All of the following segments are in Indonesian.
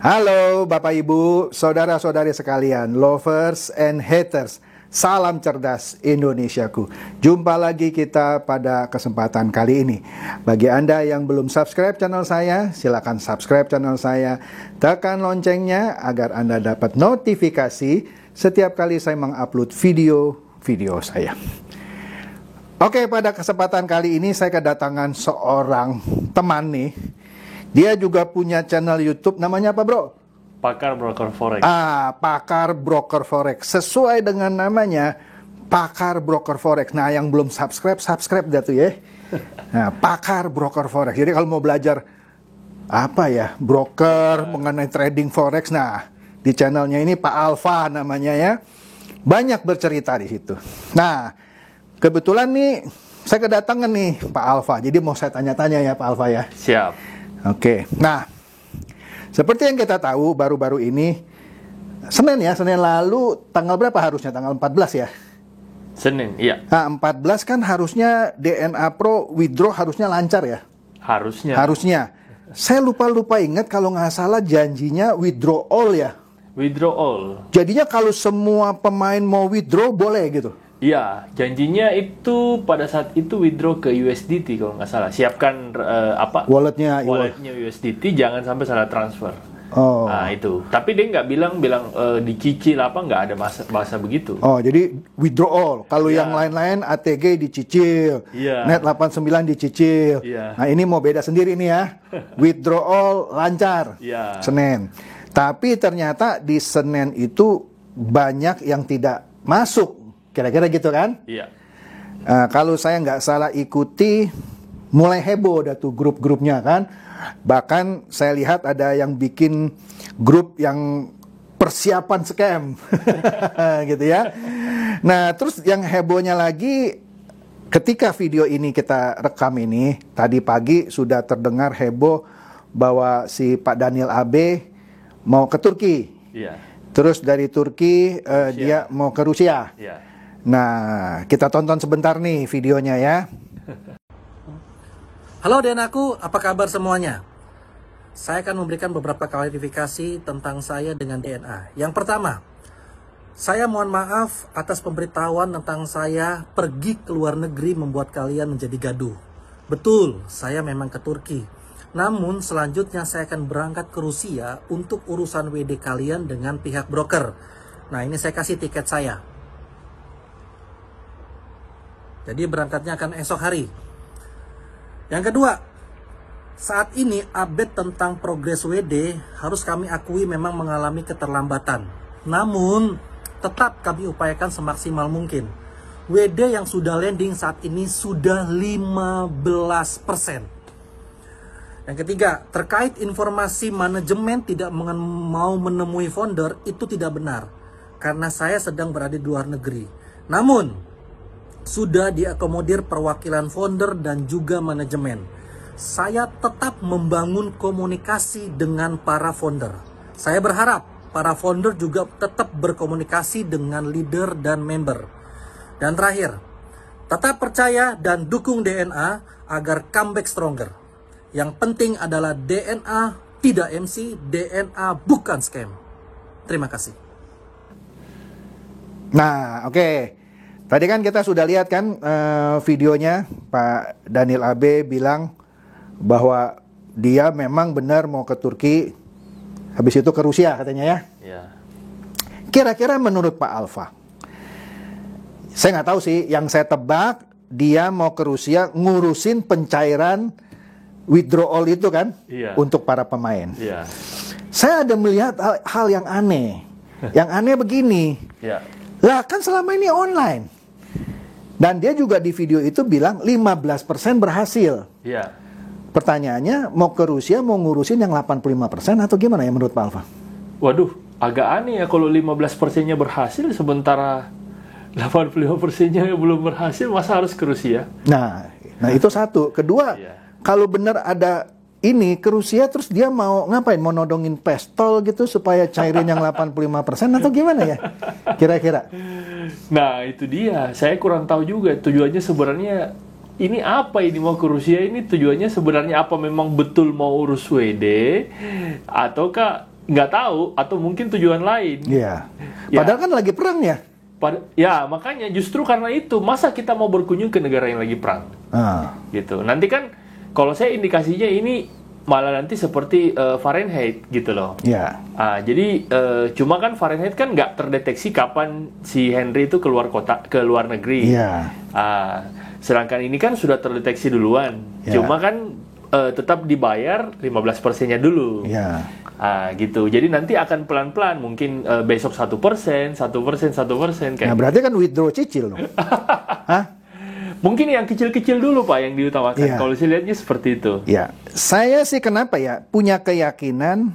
Halo Bapak Ibu, saudara-saudari sekalian, lovers and haters. Salam cerdas Indonesiaku. Jumpa lagi kita pada kesempatan kali ini. Bagi Anda yang belum subscribe channel saya, silakan subscribe channel saya. Tekan loncengnya agar Anda dapat notifikasi setiap kali saya mengupload video saya. Oke, pada kesempatan kali ini saya kedatangan seorang teman nih. Dia juga punya channel YouTube, namanya apa bro? Pakar Broker Forex. Pakar Broker Forex. Sesuai dengan namanya, Pakar Broker Forex. Nah, yang belum subscribe dah tuh ya. Nah, Pakar Broker Forex. Jadi kalau mau belajar broker mengenai trading Forex, nah di channelnya ini Pak Alfa namanya ya. Banyak bercerita di situ. Nah, kebetulan nih saya kedatangan nih Pak Alfa. Jadi mau saya tanya-tanya ya Pak Alfa ya. Siap. Oke, nah seperti yang kita tahu baru-baru ini Senin lalu tanggal berapa harusnya? Tanggal 14 ya? Senin, iya. Nah, 14 kan harusnya DNA Pro withdraw harusnya lancar ya? Harusnya. Saya lupa ingat kalau nggak salah janjinya withdraw all ya? Withdraw all. Jadinya kalau semua pemain mau withdraw boleh gitu? Iya, janjinya itu pada saat itu withdraw ke USDT kalau nggak salah. Siapkan walletnya USDT, jangan sampai salah transfer. Oh. Nah itu. Tapi dia nggak bilang dicicil nggak ada bahasa begitu. Oh, jadi withdraw all. Kalau yang lain-lain ATG dicicil, Net 89 dicicil. Nah ini mau beda sendiri nih ya. Withdraw all lancar. Senin. Tapi ternyata di Senin itu banyak yang tidak masuk. Kira-kira gitu kan? Iya. Kalau saya nggak salah ikuti, mulai heboh dah tuh grup-grupnya kan. Bahkan saya lihat ada yang bikin grup yang persiapan scam, gitu ya. Nah, terus yang hebohnya lagi, ketika video ini kita rekam ini, tadi pagi sudah terdengar heboh bahwa si Pak Daniel AB mau ke Turki. Iya. Terus dari Turki dia mau ke Rusia. Iya. Nah, kita tonton sebentar nih videonya ya. Halo DNAku, apa kabar semuanya? Saya akan memberikan beberapa klarifikasi tentang saya dengan DNA. Yang pertama, saya mohon maaf atas pemberitahuan tentang saya pergi ke luar negeri membuat kalian menjadi gaduh. Betul, saya memang ke Turki. Namun selanjutnya saya akan berangkat ke Rusia untuk urusan WD kalian dengan pihak broker. Nah, ini saya kasih tiket saya. Jadi berangkatnya akan esok hari. Yang kedua, saat ini update tentang progres WD harus kami akui memang mengalami keterlambatan. Namun, tetap kami upayakan semaksimal mungkin. WD yang sudah landing saat ini sudah 15%. Yang ketiga, terkait informasi manajemen tidak mau menemui founder, itu tidak benar. Karena saya sedang berada di luar negeri. Namun, sudah diakomodir perwakilan founder dan juga manajemen. Saya tetap membangun komunikasi dengan para founder. Saya berharap para founder juga tetap berkomunikasi dengan leader dan member. Dan terakhir, tetap percaya dan dukung DNA agar comeback stronger. Yang penting adalah DNA tidak MC, DNA bukan scam. Terima kasih. Nah, oke. Tadi kan kita sudah lihat kan videonya Pak Daniel AB bilang bahwa dia memang benar mau ke Turki, habis itu ke Rusia katanya ya. Iya. Kira-kira menurut Pak Alfa, saya nggak tahu sih, yang saya tebak dia mau ke Rusia ngurusin pencairan withdrawal itu kan, untuk para pemain. Iya. Saya ada melihat hal yang aneh. Yang aneh begini. Lah kan selama ini online. Dan dia juga di video itu bilang 15% berhasil. Iya. Pertanyaannya, mau ke Rusia mau ngurusin yang 85% atau gimana ya menurut Pak Alfa? Waduh, agak aneh ya kalau 15%-nya berhasil sementara 85%-nya belum berhasil, masa harus ke Rusia? Nah itu satu. Kedua, kalau benar ada ini ke Rusia terus dia mau ngapain? Mau nodongin pistol gitu supaya cairin yang 85% atau gimana ya? Kira-kira. Nah, itu dia. Saya kurang tahu juga tujuannya sebenarnya ini apa ini mau ke Rusia ini tujuannya sebenarnya apa, memang betul mau urus WD ataukah nggak tahu, atau mungkin tujuan lain. Iya. Ya. Padahal kan lagi perang ya. Ya makanya justru karena itu masa kita mau berkunjung ke negara yang lagi perang gitu. Nanti kan kalau saya indikasinya ini malah nanti seperti Fahrenheit gitu loh. Iya. Jadi cuma kan Fahrenheit kan nggak terdeteksi kapan si Henry itu keluar luar negeri. Iya. Sedangkan ini kan sudah terdeteksi duluan. Ya. Cuma kan tetap dibayar 15%-nya dulu. Iya. Gitu. Jadi nanti akan pelan-pelan, mungkin besok 1%, 1%, 1% kayak. Nah, berarti kan withdraw cicil dong. Hah? Mungkin yang kecil-kecil dulu Pak yang diutamakan. Iya. Kalau saya lihatnya seperti itu. Ya, saya sih kenapa ya punya keyakinan,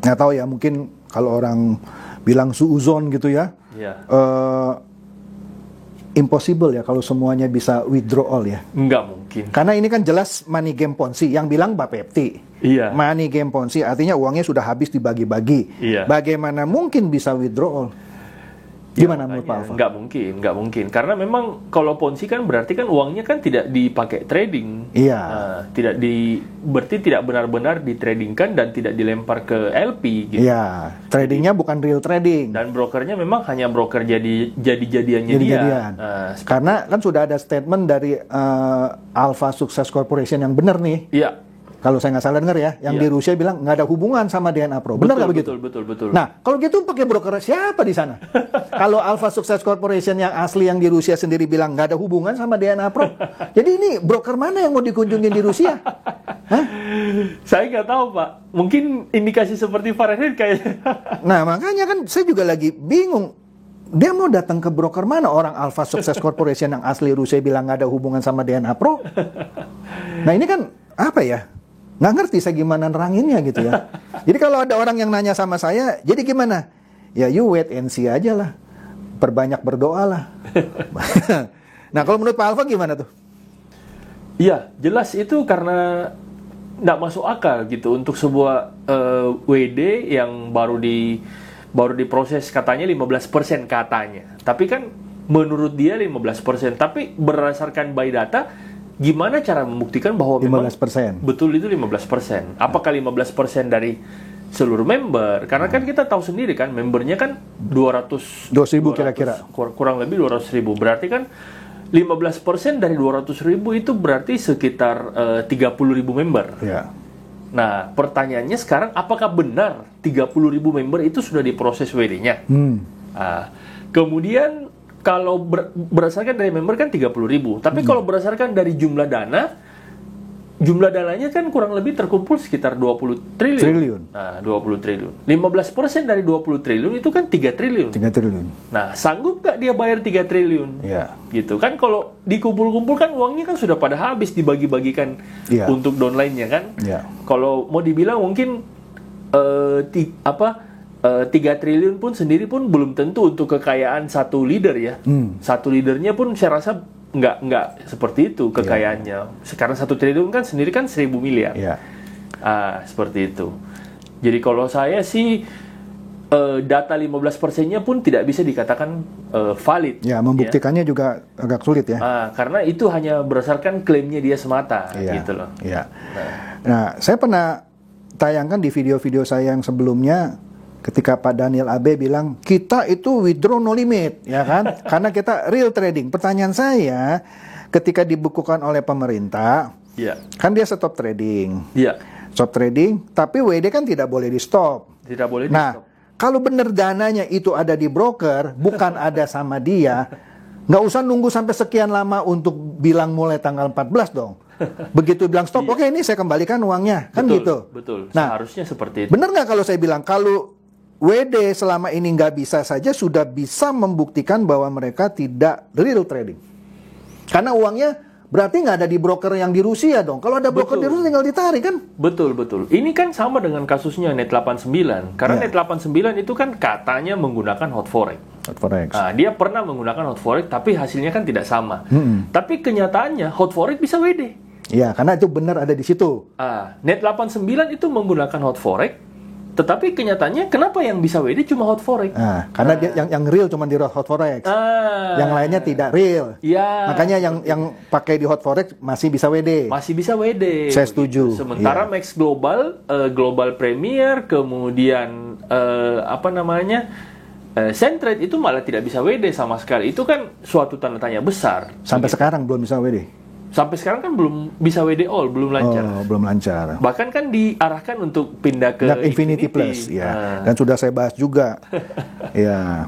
nggak tahu ya, mungkin kalau orang bilang suuzon gitu ya, Iya. impossible ya kalau semuanya bisa withdrawal ya. Nggak mungkin. Karena ini kan jelas money game Ponzi, yang bilang Bapepti. Iya. Money game Ponzi artinya uangnya sudah habis dibagi-bagi. Iya. Bagaimana mungkin bisa withdrawal? Gimana menurut Pak Makanya, Alfa? nggak mungkin. Karena memang kalau Ponzi kan berarti kan uangnya kan tidak dipakai trading. Iya. Berarti tidak benar-benar ditradingkan dan tidak dilempar ke LP gitu. Iya, tradingnya bukan real trading. Dan brokernya memang hanya broker jadi-jadiannya dia. Jadi-jadian. Karena kan sudah ada statement dari Alpha Success Corporation yang benar nih. Iya. Kalau saya nggak salah dengar ya, yang Iya. di Rusia bilang nggak ada hubungan sama DNA Pro. Benar nggak begitu? Betul. Nah, kalau gitu pakai broker siapa di sana? Kalau Alpha Success Corporation yang asli yang di Rusia sendiri bilang nggak ada hubungan sama DNA Pro. Jadi ini broker mana yang mau dikunjungin di Rusia? Hah? Saya nggak tahu Pak. Mungkin indikasi seperti Fahrenheit kayaknya. Nah, makanya kan saya juga lagi bingung. Dia mau datang ke broker mana? Orang Alpha Success Corporation yang asli Rusia bilang nggak ada hubungan sama DNA Pro. Nah, ini kan apa ya? Nggak ngerti saya gimana neranginnya gitu ya. Jadi kalau ada orang yang nanya sama saya, jadi gimana? Ya you wait and see aja lah. Perbanyak berdoa lah. Nah, kalau menurut Pak Alfa gimana tuh? Iya, jelas itu karena nggak masuk akal gitu untuk sebuah WD yang baru diproses katanya 15% katanya. Tapi kan menurut dia 15%, tapi berdasarkan by data gimana cara membuktikan bahwa 15%. memang betul itu 15%? Apakah 15% dari seluruh member? Karena kan kita tahu sendiri kan membernya kan 200 200.000 kira-kira. kurang lebih 200.000. Berarti kan 15% dari 200.000 itu berarti sekitar 30.000 member. Ya. Nah, pertanyaannya sekarang apakah benar 30.000 member itu sudah diproses WD-nya? Kemudian kalau berdasarkan dari member kan 30.000, tapi kalau berdasarkan dari jumlah dananya kan kurang lebih terkumpul sekitar 20 triliun. Nah, 20 triliun. 15% dari 20 triliun itu kan 3 triliun. 3 triliun. Nah, sanggup nggak dia bayar 3 triliun? Ya. Gitu kan, kalau dikumpul-kumpul kan uangnya kan sudah pada habis dibagi-bagikan untuk downline-nya kan. Ya. Kalau mau dibilang mungkin 3 triliun pun sendiri pun belum tentu untuk kekayaan satu leader ya. Satu leadernya pun saya rasa nggak seperti itu kekayaannya. Sekarang 1 triliun kan sendiri kan 1.000 miliar. Ya. Seperti itu. Jadi kalau saya sih data 15%-nya pun tidak bisa dikatakan valid. Ya, membuktikannya juga agak sulit ya. Karena itu hanya berdasarkan klaimnya dia semata, gitu loh. Iya. Nah, saya pernah tayangkan di video-video saya yang sebelumnya ketika Pak Daniel Abe bilang kita itu withdraw no limit, ya kan? Karena kita real trading. Pertanyaan saya, ketika dibukukan oleh pemerintah, kan dia stop trading. Stop trading, tapi WD kan tidak boleh di stop. Tidak boleh di stop. Kalau benar dananya itu ada di broker, bukan ada sama dia, nggak usah nunggu sampai sekian lama untuk bilang mulai tanggal 14 dong. Begitu bilang stop, oke ini saya kembalikan uangnya, kan gitu. Betul, nah, seharusnya seperti itu. Benar nggak kalau saya bilang, kalau WD selama ini nggak bisa saja, sudah bisa membuktikan bahwa mereka tidak real trading. Karena uangnya berarti nggak ada di broker yang di Rusia dong. Kalau ada broker di Rusia tinggal ditarik kan? Betul. Ini kan sama dengan kasusnya Net89. Karena Net89 itu kan katanya menggunakan hot forex. Dia pernah menggunakan hot forex, tapi hasilnya kan tidak sama. Tapi kenyataannya hot forex bisa WD. Ya, karena itu benar ada di situ. Net89 itu menggunakan hot forex, Tetapi kenyataannya kenapa yang bisa WD cuma hot forex? Karena dia yang real cuma di hot forex. Yang lainnya tidak real. Ya. Makanya yang pakai di hot forex masih bisa WD. Masih bisa WD. Saya setuju. Sementara Max Global, Global Premier, kemudian Centrade itu malah tidak bisa WD sama sekali. Itu kan suatu tanda tanya besar. Sampai sekarang belum bisa WD. Sampai sekarang kan belum bisa WD all, belum lancar. Belum lancar. Bahkan kan diarahkan untuk pindah ke Infinity Plus, ya. Dan sudah saya bahas juga. Ya.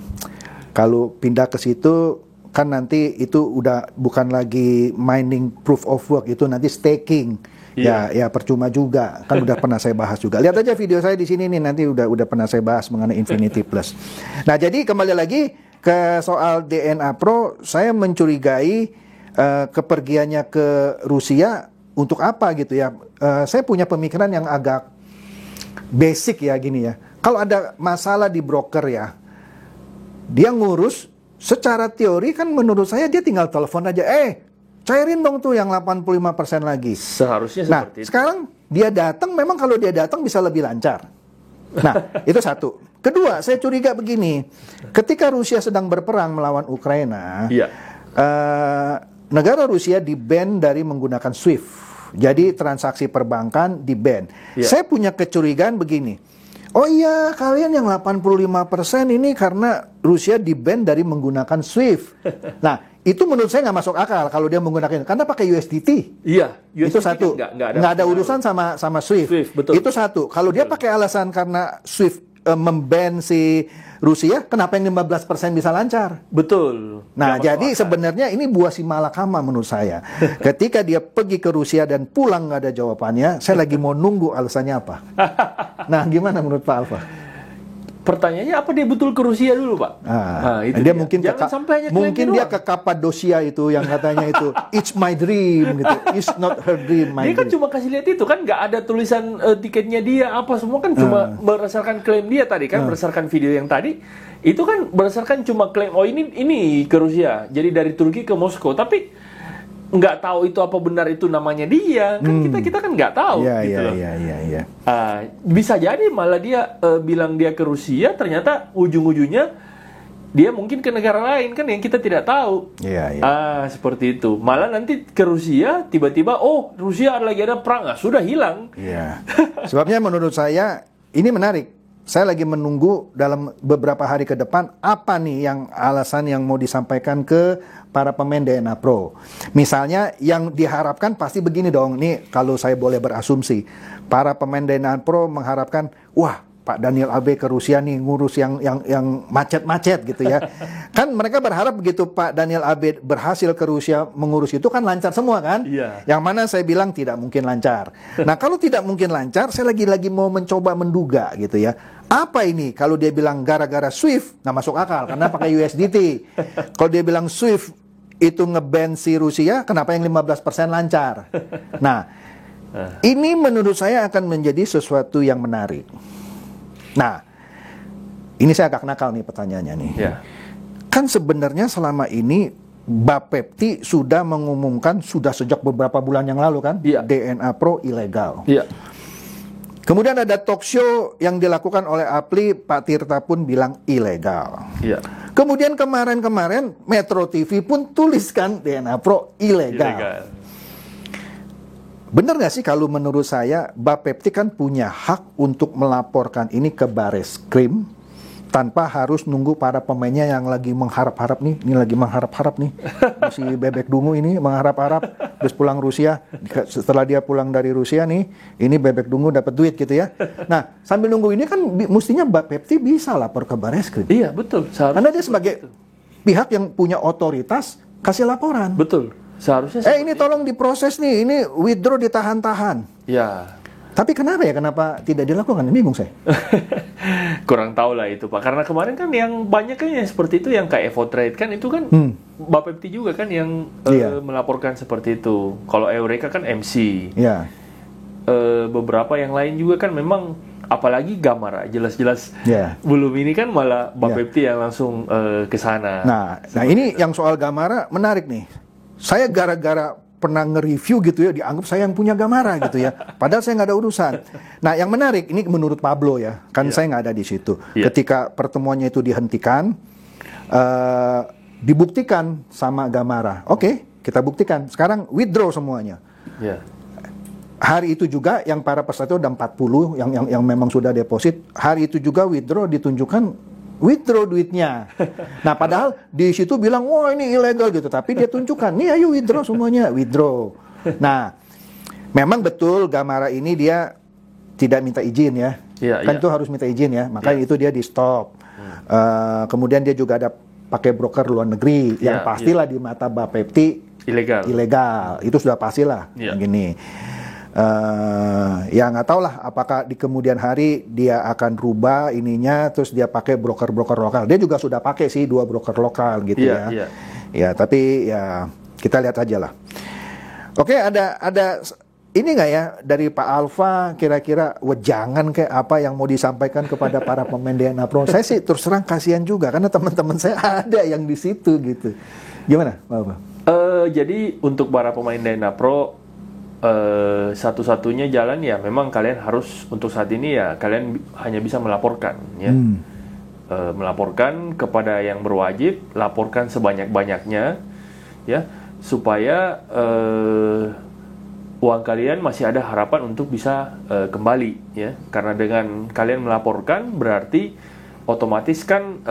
Kalau pindah ke situ kan nanti itu udah bukan lagi mining proof of work, itu nanti staking. Ya percuma juga. Kan udah pernah saya bahas juga. Lihat aja video saya di sini nih, nanti udah pernah saya bahas mengenai Infinity Plus. Nah, jadi kembali lagi ke soal DNA Pro, saya mencurigai kepergiannya ke Rusia untuk apa gitu ya. Saya punya pemikiran yang agak basic ya gini ya. Kalau ada masalah di broker ya, dia ngurus secara teori kan menurut saya dia tinggal telepon aja, cairin dong tuh yang 85% lagi. Seharusnya seperti itu. Sekarang dia datang, memang kalau dia datang bisa lebih lancar. Nah, itu satu. Kedua, saya curiga begini. Ketika Rusia sedang berperang melawan Ukraina, negara Rusia di-ban dari menggunakan SWIFT. Jadi transaksi perbankan di-ban. Saya punya kecurigaan begini. Oh iya, kalian yang 85% ini karena Rusia di-ban dari menggunakan SWIFT. Nah, itu menurut saya nggak masuk akal kalau dia menggunakan, karena pakai USDT. Iya, USDT itu satu. Nggak ada urusan sama SWIFT. Betul. Itu satu. Kalau dia pakai alasan karena SWIFT memban si Rusia, kenapa yang 15% bisa lancar? Betul. Nah, jadi sebenarnya ini buah si malakama menurut saya. Ketika dia pergi ke Rusia dan pulang nggak ada jawabannya, saya lagi mau nunggu alasannya apa. Nah, gimana menurut Pak Alfa? Pertanyaannya apa dia betul ke Rusia dulu, Pak? Itu dia mungkin dia ke Kapadosia itu yang katanya itu it's my dream gitu. It's not her dream, my dia kan dream. cuma kasih lihat itu kan, nggak ada tulisan tiketnya dia apa semua kan, cuma berdasarkan klaim dia tadi kan, berdasarkan video yang tadi itu kan berdasarkan cuma klaim ini ke Rusia. Jadi dari Turki ke Moskow, tapi nggak tahu itu apa benar itu namanya dia kan, kita kan nggak tahu gitu loh. Bisa jadi malah dia bilang dia ke Rusia, ternyata ujung-ujungnya dia mungkin ke negara lain kan yang kita tidak tahu. Seperti itu. Malah nanti ke Rusia tiba-tiba Rusia lagi ada perang, sudah hilang. Sebabnya menurut saya ini menarik. Saya lagi menunggu dalam beberapa hari ke depan apa nih yang alasan yang mau disampaikan ke para pemain DNA Pro. Misalnya yang diharapkan pasti begini dong. Nih kalau saya boleh berasumsi, para pemain DNA Pro mengharapkan, wah Pak Daniel Abe ke Rusia nih ngurus yang macet-macet gitu ya. Kan mereka berharap begitu Pak Daniel Abe berhasil ke Rusia mengurus itu kan lancar semua kan? Yang mana saya bilang tidak mungkin lancar. Nah, kalau tidak mungkin lancar, saya lagi mau mencoba menduga gitu ya. Apa ini? Kalau dia bilang gara-gara SWIFT, nggak masuk akal karena pakai USDT. Kalau dia bilang SWIFT itu nge-ban si Rusia, kenapa yang 15% lancar? Nah, ini menurut saya akan menjadi sesuatu yang menarik. Nah, ini saya agak nakal nih pertanyaannya nih. Kan sebenarnya selama ini Bapepti sudah mengumumkan sudah sejak beberapa bulan yang lalu kan, DNA Pro ilegal. Kemudian ada talk show yang dilakukan oleh Apli, Pak Tirta pun bilang ilegal. Kemudian kemarin-kemarin Metro TV pun tuliskan DNA Pro ilegal. Benar nggak sih kalau menurut saya Bapepti kan punya hak untuk melaporkan ini ke Bareskrim tanpa harus nunggu para pemainnya yang lagi mengharap-harap nih, si Bebek Dungu ini mengharap-harap terus pulang Rusia, setelah dia pulang dari Rusia nih, ini Bebek Dungu dapat duit gitu ya. Nah, sambil nunggu ini kan mestinya Bapepti bisa lapor ke Bareskrim. Iya, betul. Karena dia sebagai pihak yang punya otoritas kasih laporan. Betul. Seharusnya ini tolong diproses nih, ini withdraw ditahan-tahan. Tapi kenapa tidak dilakukan? Bingung saya. Kurang tahu lah itu Pak. Karena kemarin kan yang banyak kan yang seperti itu, yang kayak Evo Trade kan itu kan Bapepti juga kan yang melaporkan seperti itu. Kalau Eureka kan MC. Beberapa yang lain juga kan memang, apalagi Gamara jelas-jelas belum ini kan malah Bapepti yang langsung ke sana. Nah ini yang soal Gamara menarik nih. Saya gara-gara pernah nge-review gitu ya, dianggap saya yang punya Gamara gitu ya. Padahal saya nggak ada urusan. Nah, yang menarik ini menurut Pablo ya, kan saya nggak ada di situ. Ketika pertemuannya itu dihentikan, dibuktikan sama Gamara. Oke, kita buktikan. Sekarang withdraw semuanya. Hari itu juga yang para peserta udah 40 yang memang sudah deposit, hari itu juga withdraw, ditunjukkan withdraw duitnya. Nah, padahal di situ bilang, wah ini ilegal gitu. Tapi dia tunjukkan, nih ayo withdraw semuanya, withdraw. Nah, memang betul Gamara ini dia tidak minta izin ya. Kan itu harus minta izin ya. Makanya itu dia di stop. Kemudian dia juga ada pakai broker luar negeri. Yang pastilah di mata Bapepti ilegal. Itu sudah pastilah. Gini. Ya nggak tahu lah apakah di kemudian hari dia akan rubah ininya, terus dia pakai broker-broker lokal. Dia juga sudah pakai sih 2 broker lokal gitu ya. Ya tapi ya kita lihat aja lah. Oke, ada ini nggak ya dari Pak Alfa kira-kira wejangan kayak apa yang mau disampaikan kepada para pemain DNA Pro? Saya sih terus terang kasihan juga karena teman-teman saya ada yang di situ gitu. Gimana, Pak Alfa? Jadi untuk para pemain DNA Pro, satu-satunya jalan ya memang kalian harus untuk saat ini ya kalian hanya bisa melaporkan ya. Melaporkan kepada yang berwajib, laporkan sebanyak-banyaknya ya, supaya uang kalian masih ada harapan untuk bisa kembali ya. Karena dengan kalian melaporkan berarti otomatis kan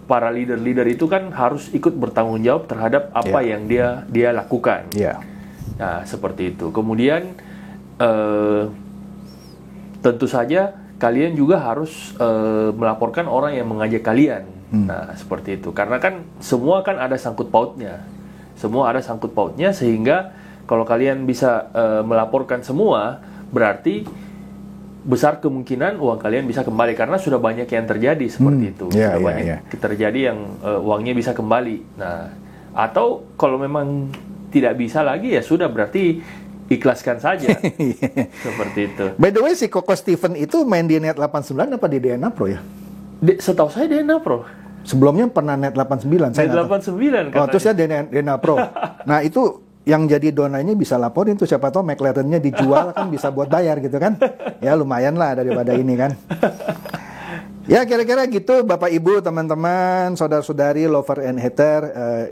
para leader-leader itu kan harus ikut bertanggung jawab terhadap apa yang dia lakukan. Nah, seperti itu. Kemudian tentu saja kalian juga harus melaporkan orang yang mengajak kalian. Nah, seperti itu. Karena kan semua kan ada sangkut pautnya. Semua ada sangkut pautnya sehingga kalau kalian bisa melaporkan semua, berarti besar kemungkinan uang kalian bisa kembali karena sudah banyak yang terjadi seperti itu. Sudah banyak terjadi yang uangnya bisa kembali. Nah, atau kalau memang tidak bisa lagi ya sudah berarti ikhlaskan saja. Seperti itu. By the way si Koko Steven itu main di Net 89 apa di DNA Pro ya? Setahu saya DNA Pro. Sebelumnya pernah Net 89. Net 89 kan. Oh, terus ya DNA Pro. Nah, itu yang jadi donanya bisa laporin tuh, siapa tahu McLaren-nya dijual kan bisa buat bayar gitu kan. Ya lumayan lah daripada ini kan. Ya kira-kira gitu Bapak Ibu, teman-teman, saudara-saudari, lover and hater,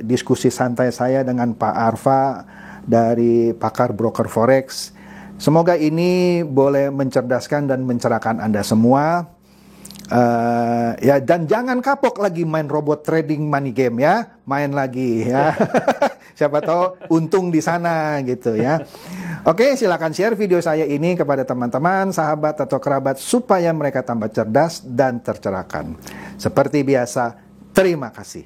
diskusi santai saya dengan Pak Arfa dari pakar broker forex. Semoga ini boleh mencerdaskan dan mencerahkan Anda semua. Ya dan jangan kapok lagi main robot trading money game ya, main lagi ya. Siapa tahu untung di sana gitu ya. Oke, silakan share video saya ini kepada teman-teman, sahabat atau kerabat supaya mereka tambah cerdas dan tercerahkan. Seperti biasa, terima kasih.